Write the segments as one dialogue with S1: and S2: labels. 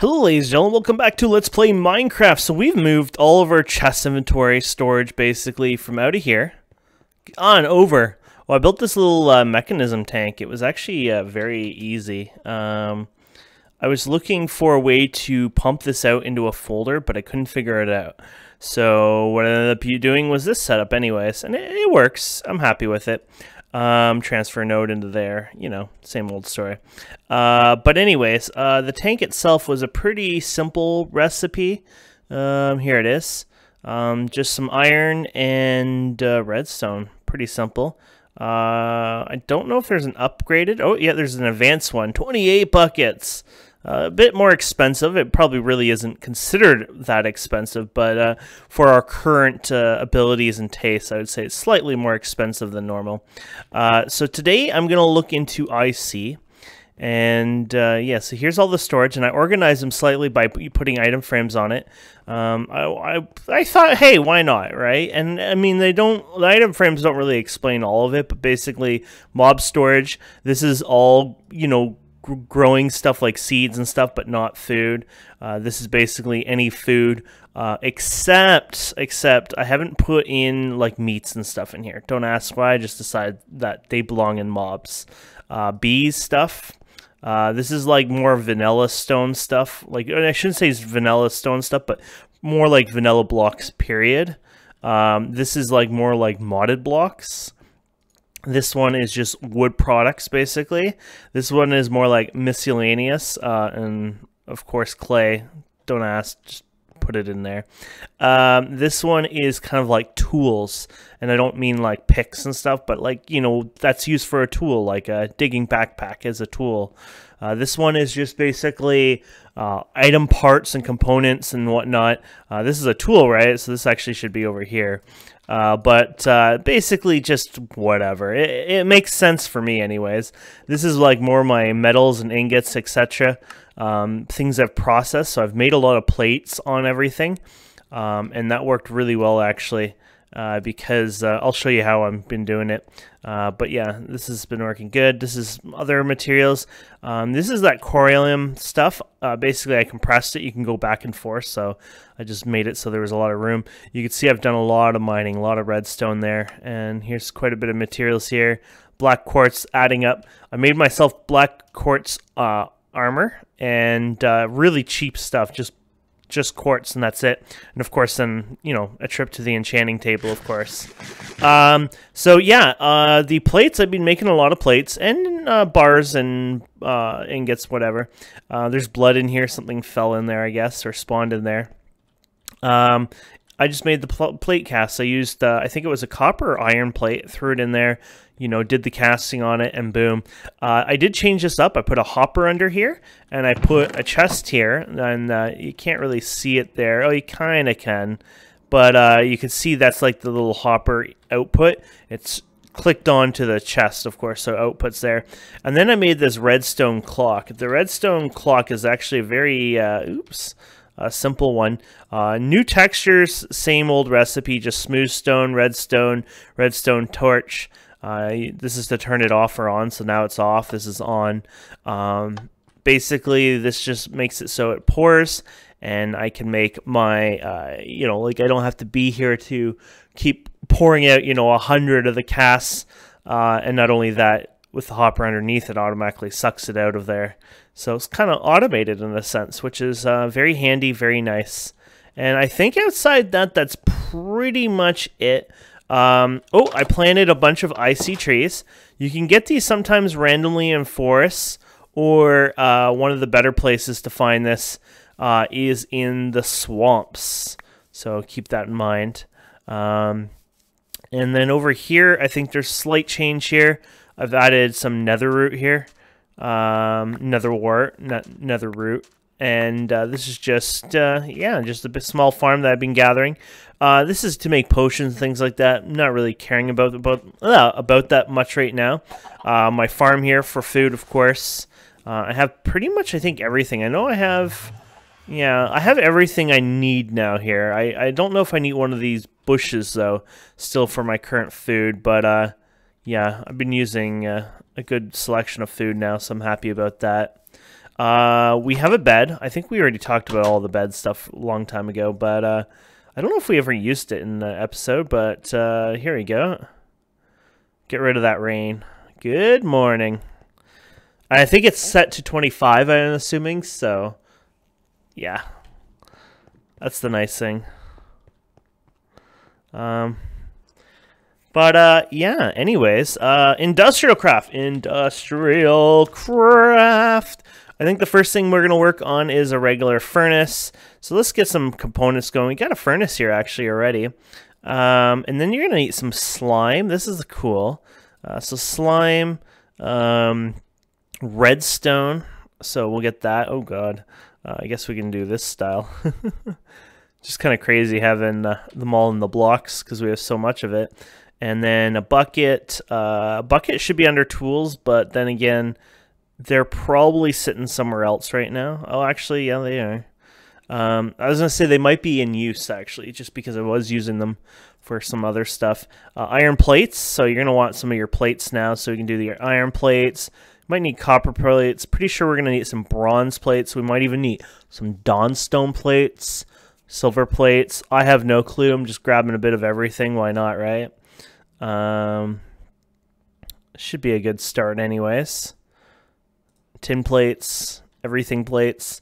S1: Hello ladies and gentlemen, welcome back to Let's Play Minecraft. So we've moved all of our chest inventory storage basically from out of here on over. Well, I built this little mechanism tank. It was actually very easy. I was looking for a way to pump this out into a folder, but I couldn't figure it out. So what I ended up doing was this setup anyways, and it works. I'm happy with it. Transfer node into there, you know, same old story. But anyways, the tank itself was a pretty simple recipe. Here it is. Just some iron and redstone. Pretty simple. I don't know if there's an upgraded. Oh, yeah, there's an advanced one. 28 buckets. A bit more expensive. It probably really isn't considered that expensive, but for our current abilities and tastes, I would say it's slightly more expensive than normal. So today I'm going to look into IC. And yeah, so here's all the storage, and I organized them slightly by putting item frames on it. I thought, hey, why not, right? And I mean, the item frames don't really explain all of it, but basically mob storage, this is all, you know, growing stuff like seeds and stuff, but not food. This is basically any food, except I haven't put in like meats and stuff in here. Don't ask why, I just decided that they belong in mobs. Bees stuff. This is like more vanilla stone stuff. Like, I shouldn't say it's vanilla stone stuff, but more like vanilla blocks, period. This is like more like modded blocks. This one is just wood products, basically. This one is more like miscellaneous, and of course clay. Don't ask, just put it in there. This one is kind of like tools, and I don't mean like picks and stuff, but like, you know, that's used for a tool, like a digging backpack is a tool. This one is just basically item parts and components and whatnot. This is a tool, right? So this actually should be over here. But basically just whatever. It makes sense for me anyways. This is like more my metals and ingots, etc. Things I've processed. So I've made a lot of plates on everything. And that worked really well actually. Because I'll show you how I've been doing it. But yeah, this has been working good. This is other materials. This is that corallium stuff. Basically, I compressed it. You can go back and forth, so I just made it so there was a lot of room. You can see I've done a lot of mining, a lot of redstone there, and here's quite a bit of materials here. Black quartz adding up. I made myself black quartz armor, and really cheap stuff, just quartz, and that's it. And of course then, you know, a trip to the enchanting table, of course. So yeah, the plates, I've been making a lot of plates and bars and ingots, whatever. There's blood in here, something fell in there, I guess, or spawned in there. I just made the plate cast. I used, I think it was a copper or iron plate, threw it in there, you know, did the casting on it, and boom. I did change this up. I put a hopper under here, and I put a chest here, and you can't really see it there. Oh, you kind of can, but you can see that's like the little hopper output. It's clicked onto the chest, of course, so output's there. And then I made this redstone clock. The redstone clock is actually a very, a simple one. New textures, same old recipe, just smooth stone, redstone torch. This is to turn it off or on, so now it's off. This is on. Basically, this just makes it so it pours, and I can make my, you know, like I don't have to be here to keep pouring out, you know, 100 of the casts. And not only that, with the hopper underneath, it automatically sucks it out of there. So it's kind of automated in a sense, which is very handy, very nice. And I think outside that, that's pretty much it. Oh, I planted a bunch of icy trees. You can get these sometimes randomly in forests, or one of the better places to find this is in the swamps. So keep that in mind. And then over here, I think there's slight change here. I've added some nether root here. Nether root. And this is just, yeah, just a bit small farm that I've been gathering. This is to make potions, things like that. I'm not really caring about that much right now. My farm here for food, of course. I have pretty much, I think, everything. I know I have, yeah, I have everything I need now here. I don't know if I need one of these bushes, though, still for my current food. But, yeah, I've been using a good selection of food now, so I'm happy about that. We have a bed. I think we already talked about all the bed stuff a long time ago, but I don't know if we ever used it in the episode, but here we go. Get rid of that rain. Good morning. I think it's set to 25, I'm assuming, so yeah. That's the nice thing. Yeah, anyways, industrial craft. Industrial craft. I think the first thing we're going to work on is a regular furnace. So let's get some components going. We got a furnace here actually already. And then you're going to need some slime. This is cool. So slime, redstone. So we'll get that. Oh god. I guess we can do this style. Just kind of crazy having them all in the blocks because we have so much of it. And then a bucket. A bucket should be under tools, but then again, they're probably sitting somewhere else right now. Oh, actually, yeah, they are. I was going to say they might be in use, actually, just because I was using them for some other stuff. Iron plates, so you're going to want some of your plates now, so we can do the iron plates. Might need copper plates. Pretty sure we're going to need some bronze plates. We might even need some dawnstone plates, silver plates. I have no clue. I'm just grabbing a bit of everything. Why not, right? Should be a good start anyways. Tin plates, everything plates.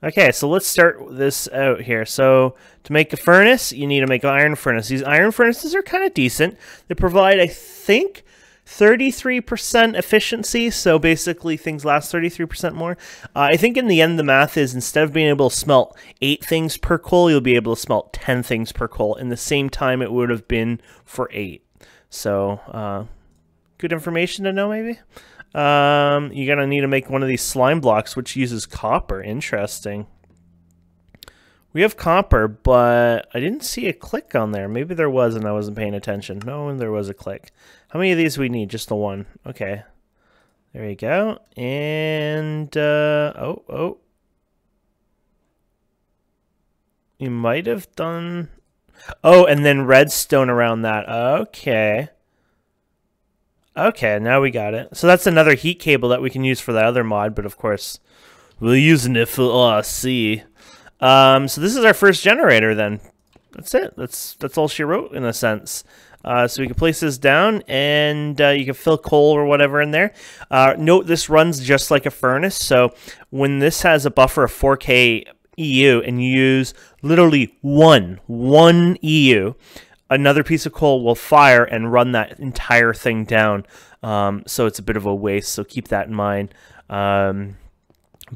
S1: Okay, so let's start this out here. So to make a furnace, you need to make an iron furnace. These iron furnaces are kind of decent. They provide, I think, 33% efficiency. So basically things last 33% more. I think in the end the math is instead of being able to smelt 8 things per coal, you'll be able to smelt 10 things per coal in the same time it would have been for 8. So good information to know maybe. You're gonna need to make one of these slime blocks which uses copper. Interesting. We have copper, but I didn't see a click on there. Maybe there was and I wasn't paying attention. No, there was a click. How many of these we need? Just the one. Okay. There you go. And oh. You might have done... Oh, and then redstone around that. Okay. Okay, now we got it. So that's another heat cable that we can use for that other mod, but of course, we're using it for RC. So this is our first generator then. That's it. That's all she wrote in a sense. So we can place this down and you can fill coal or whatever in there. Note this runs just like a furnace. So when this has a buffer of 4K EU and you use literally one EU, another piece of coal will fire and run that entire thing down. So it's a bit of a waste, so keep that in mind.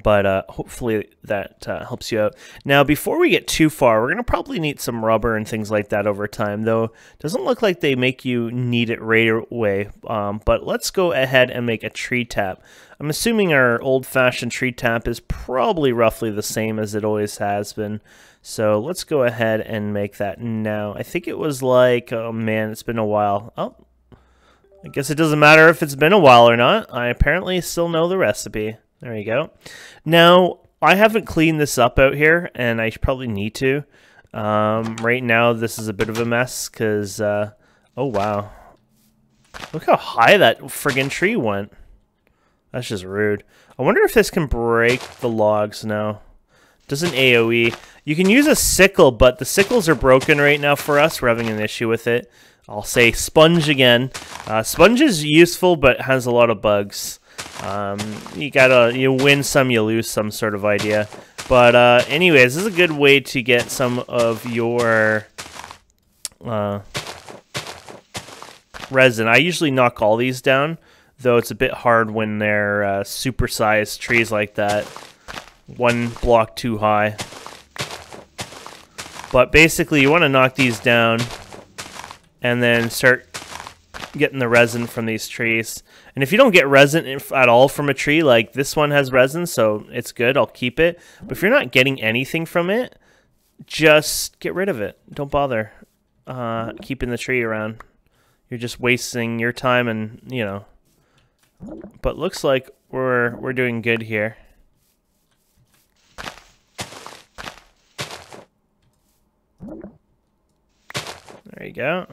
S1: But hopefully that helps you out. Now, before we get too far, we're going to probably need some rubber and things like that over time, though it doesn't look like they make you need it right away. But let's go ahead and make a tree tap. I'm assuming our old-fashioned tree tap is probably roughly the same as it always has been. So let's go ahead and make that now. I think it was like, oh man, it's been a while. Oh, I guess it doesn't matter if it's been a while or not. I apparently still know the recipe. There you go. Now, I haven't cleaned this up out here, and I probably need to. Right now, this is a bit of a mess, because, oh wow. Look how high that friggin' tree went. That's just rude. I wonder if this can break the logs now. Doesn't AoE. You can use a sickle, but the sickles are broken right now for us. We're having an issue with it. I'll say sponge again. Sponge is useful, but has a lot of bugs. You win some, you lose some sort of idea. But anyways, this is a good way to get some of your resin. I usually knock all these down, though it's a bit hard when they're supersized trees like that. One block too high. But basically, you want to knock these down and then start getting the resin from these trees. And if you don't get resin at all from a tree, like this one has resin, so it's good, I'll keep it. But if you're not getting anything from it, just get rid of it. Don't bother keeping the tree around. You're just wasting your time and, you know. But looks like we're doing good here. There you go.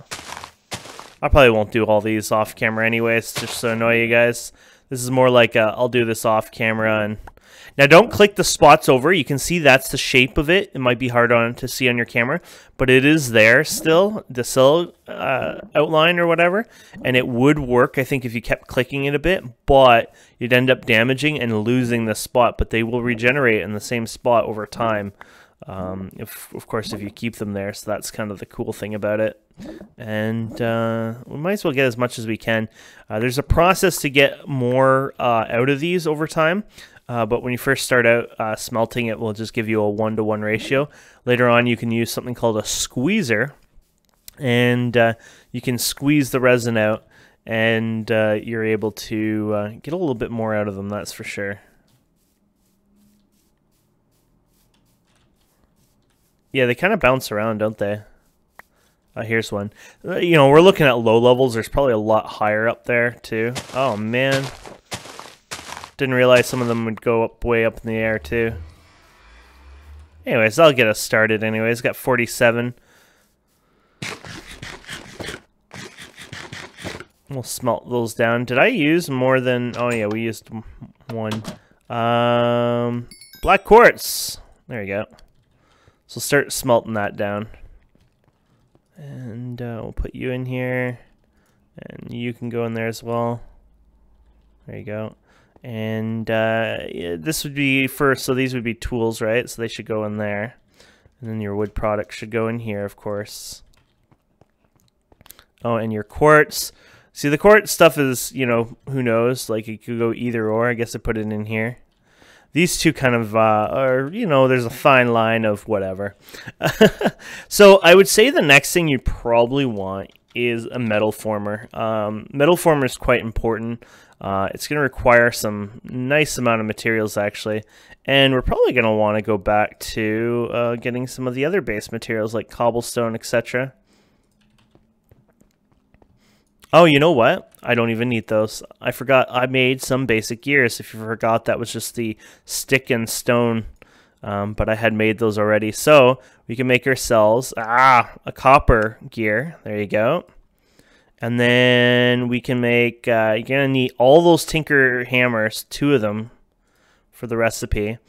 S1: I probably won't do all these off camera anyways, just to annoy you guys. This is more like I'll do this off camera, and Now don't click the spots over. You can see that's the shape of it. It might be hard to see on your camera, but it is there still, the cell outline or whatever, and it would work, I think, if you kept clicking it a bit, but you'd end up damaging and losing the spot, but they will regenerate in the same spot over time. Of course, if you keep them there, so that's kind of the cool thing about it. And we might as well get as much as we can. There's a process to get more out of these over time, but when you first start out smelting, it will just give you a 1-to-1 ratio. Later on, you can use something called a squeezer, and you can squeeze the resin out, and you're able to get a little bit more out of them, that's for sure. Yeah, they kind of bounce around, don't they? Here's one. You know, we're looking at low levels. There's probably a lot higher up there, too. Oh, man. Didn't realize some of them would go up way up in the air, too. Anyways, that'll get us started anyways. Got 47. We'll smelt those down. Did I use more than... Oh, yeah, we used one. Black quartz. There you go. So start smelting that down. And we'll put you in here. And you can go in there as well. There you go. And yeah, this would be first, so these would be tools, right? So they should go in there. And then your wood product should go in here, of course. Oh, and your quartz. See, the quartz stuff is, you know, who knows? Like, it could go either or. I guess I put it in here. These two kind of are, you know, there's a fine line of whatever. So I would say the next thing you probably want is a metal former. Metal former is quite important. It's going to require some nice amount of materials, actually. And we're probably going to want to go back to getting some of the other base materials like cobblestone, etc. Oh, you know what? I don't even need those. I forgot I made some basic gears. If you forgot, that was just the stick and stone. But I had made those already. So we can make ourselves a copper gear. There you go. And then we can make, you're going to need all those tinker hammers, 2 of them for the recipe.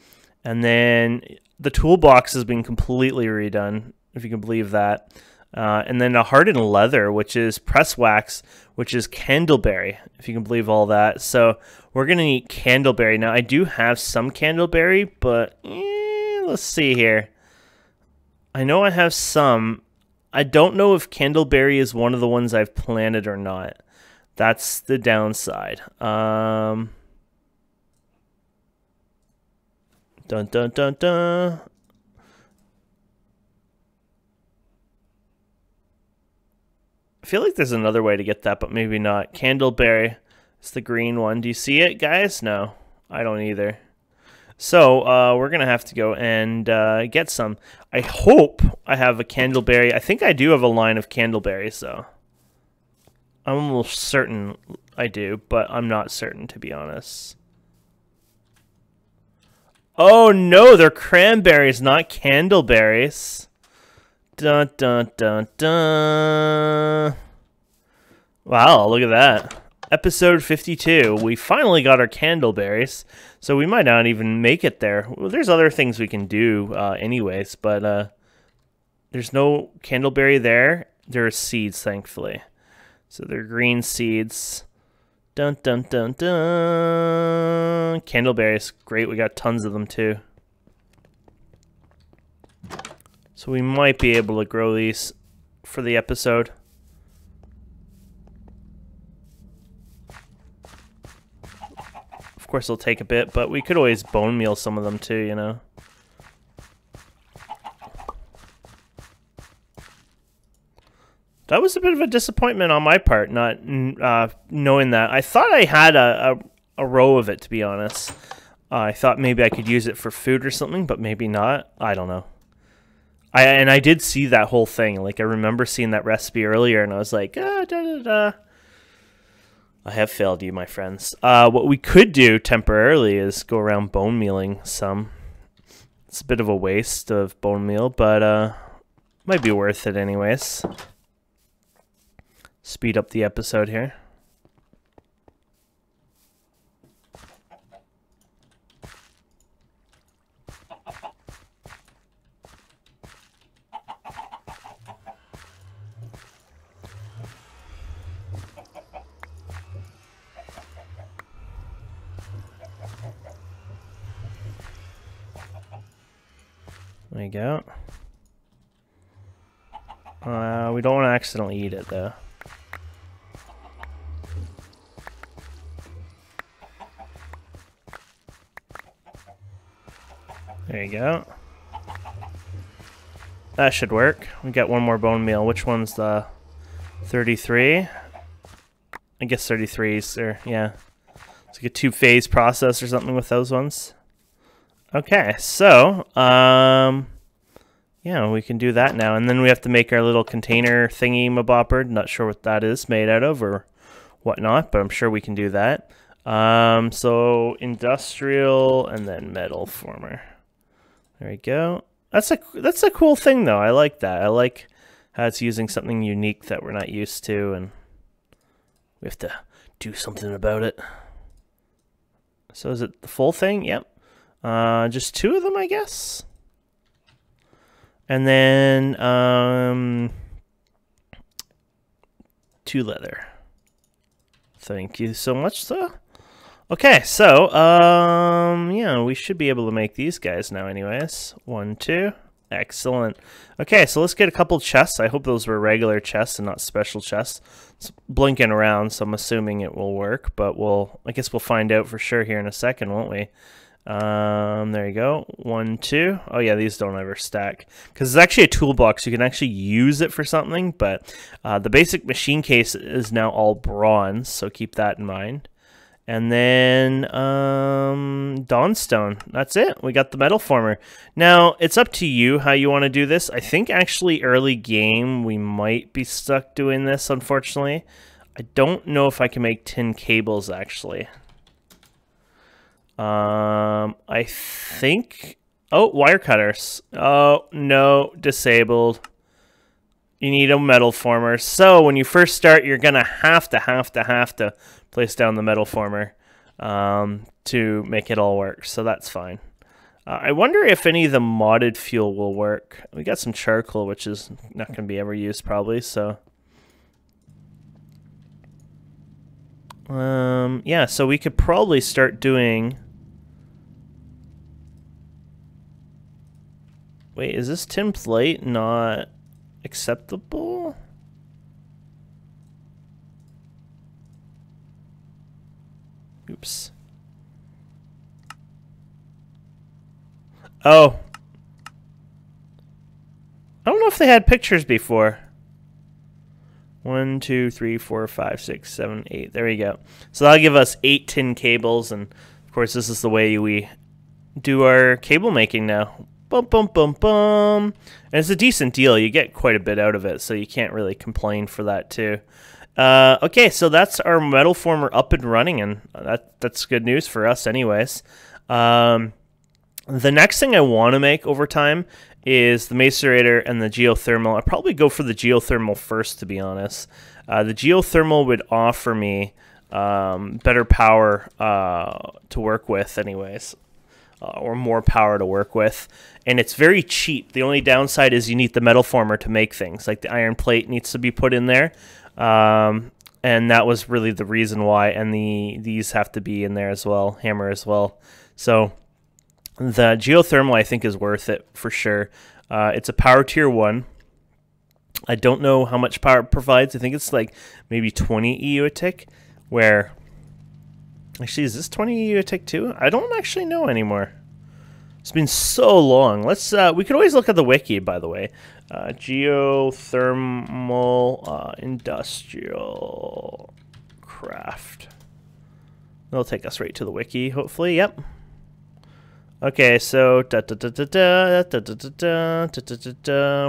S1: And then the toolbox has been completely redone, if you can believe that. And then a hardened leather, which is press wax, which is candleberry, if you can believe all that. So we're going to need candleberry. Now, I do have some candleberry, but let's see here. I know I have some. I don't know if candleberry is one of the ones I've planted or not. That's the downside. Dun, dun, dun, dun. I feel like there's another way to get that, but maybe not. Candleberry. It's the green one. Do you see it, guys? No, I don't either. So we're going to have to go and get some. I hope I have a candleberry. I think I do have a line of candleberries, so I'm almost certain I do, but I'm not certain, to be honest. Oh, no, they're cranberries, not candleberries. Dun, dun, dun, dun. Wow, look at that. Episode 52. We finally got our candleberries, so we might not even make it there. Well, there's other things we can do anyways, but there's no candleberry there. There are seeds, thankfully. So they're green seeds. Dun, dun, dun, dun. Candleberries, great. We got tons of them, too. So we might be able to grow these for the episode. Of course, it'll take a bit, but we could always bone meal some of them too, you know. That was a bit of a disappointment on my part, not knowing that. I thought I had a row of it, to be honest. I thought maybe I could use it for food or something, but maybe not. I don't know. And I did see that whole thing. Like, I remember seeing that recipe earlier, and I was like, da, da, da. I have failed you, my friends. What we could do temporarily is go around bone mealing some. It's a bit of a waste of bone meal, but might be worth it anyways. Speed up the episode here. There you go. We don't want to accidentally eat it, though. There you go. That should work. We got one more bone meal. Which one's the 33? I guess 33s, or yeah. It's like a two-phase process or something with those ones. Okay, so, yeah, we can do that now. And then we have to make our little container thingy mabopper. Not sure what that is made out of or whatnot, but I'm sure we can do that. So, industrial and then metal former. There we go. That's a cool thing, though. I like that. I like how it's using something unique that we're not used to, and we have to do something about it. So is it the full thing? Yep. Just two of them, I guess. And then two leather. Thank you so much, sir. Okay, so yeah, we should be able to make these guys now anyways. 1, 2. Excellent. Okay, so let's get a couple chests. I hope those were regular chests and not special chests. It's blinking around, so I'm assuming it will work, but I guess we'll find out for sure here in a second, won't we? There you go. 1, 2. Oh yeah, these don't ever stack. Because it's actually a toolbox. You can actually use it for something, but the basic machine case is now all bronze, so keep that in mind. And then Dawnstone. That's it. We got the metal former. Now, it's up to you how you want to do this. I think actually early game we might be stuck doing this, unfortunately. I don't know if I can make tin cables, actually. I think... Oh, wire cutters. Oh, no. Disabled. You need a metal former. So, when you first start, you're going to have to place down the metal former to make it all work. So, that's fine. I wonder if any of the modded fuel will work. We got some charcoal, which is not going to be ever used, probably. So, yeah. So, we could probably start doing... Wait, is this tin plate not acceptable? Oops. Oh. I don't know if they had pictures before. 1, 2, 3, 4, 5, 6, 7, 8. There we go. So that'll give us 8 tin cables, and of course this is the way we do our cable making now. Bum, bum, bum, bum. And it's a decent deal. You get quite a bit out of it, so you can't really complain for that too. Okay, so that's our metal former up and running, and that's good news for us anyways. The next thing I want to make over time is the macerator and the geothermal. I'd probably go for the geothermal first, to be honest. The geothermal would offer me better power to work with anyways. Or more power to work with, and it's very cheap. The only downside is you need the metal former to make things, like the iron plate needs to be put in there, and that was really the reason why, and these have to be in there as well, hammer as well. So the geothermal I think is worth it for sure. It's a power tier 1. I don't know how much power it provides. I think it's like maybe 20 EU a tick, where... Actually, is this 20 EU a tick too? I don't actually know anymore. It's been so long. Let's. We could always look at the wiki, by the way. Geothermal industrial craft. That'll take us right to the wiki, hopefully. Yep. Okay, so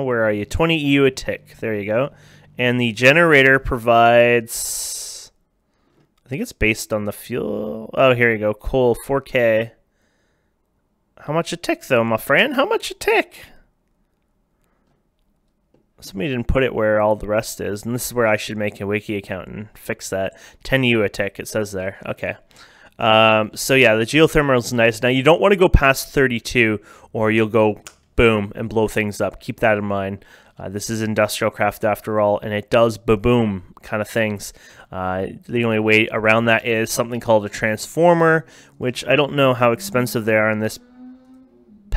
S1: where are you? 20 EU a tick. There you go. And the generator provides. I think it's based on the fuel. Oh, here you go. Coal, 4K. How much a tick, though, my friend? How much a tick? Somebody didn't put it where all the rest is, and this is where I should make a wiki account and fix that. 10 EU a tick, it says there. Okay. So, yeah, the geothermal is nice. Now, you don't want to go past 32, or you'll go boom and blow things up. Keep that in mind. This is industrial craft after all, and it does ba-boom kind of things. The only way around that is something called a transformer, which I don't know how expensive they are in this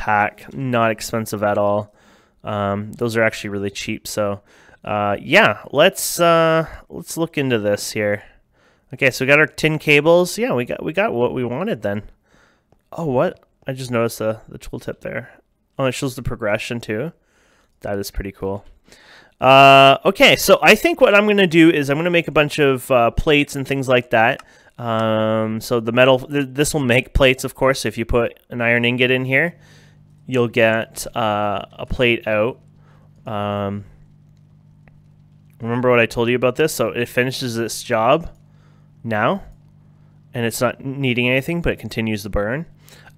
S1: pack. Not expensive at all. Those are actually really cheap. So yeah, let's look into this here. Okay, so we got our tin cables. Yeah, we got what we wanted then. Oh, what? I just noticed the tooltip there. Oh, it shows the progression too. That is pretty cool. Okay, so I think what I'm going to do is I'm going to make a bunch of plates and things like that. So the metal, this will make plates, of course. If you put an iron ingot in here, you'll get a plate out. Remember what I told you about this? So it finishes its job now, and it's not needing anything, but it continues to burn.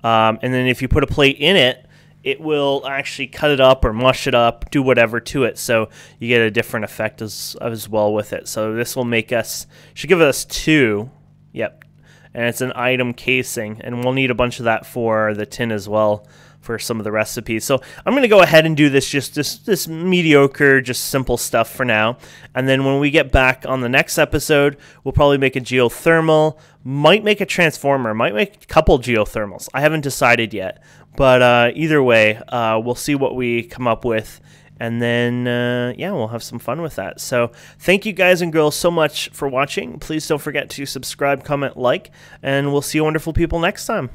S1: And then if you put a plate in it, it will actually cut it up or mush it up, do whatever to it, so you get a different effect as well with it. So this will make us, should give us 2, yep, and it's an item casing, and we'll need a bunch of that for the tin as well for some of the recipes. So I'm going to go ahead and do this, just this mediocre, just simple stuff for now, and then when we get back on the next episode, we'll probably make a geothermal, might make a transformer, might make a couple geothermals. I haven't decided yet, but either way, we'll see what we come up with, and then yeah, we'll have some fun with that. So thank you guys and girls so much for watching. Please don't forget to subscribe, comment, like, and we'll see you wonderful people next time.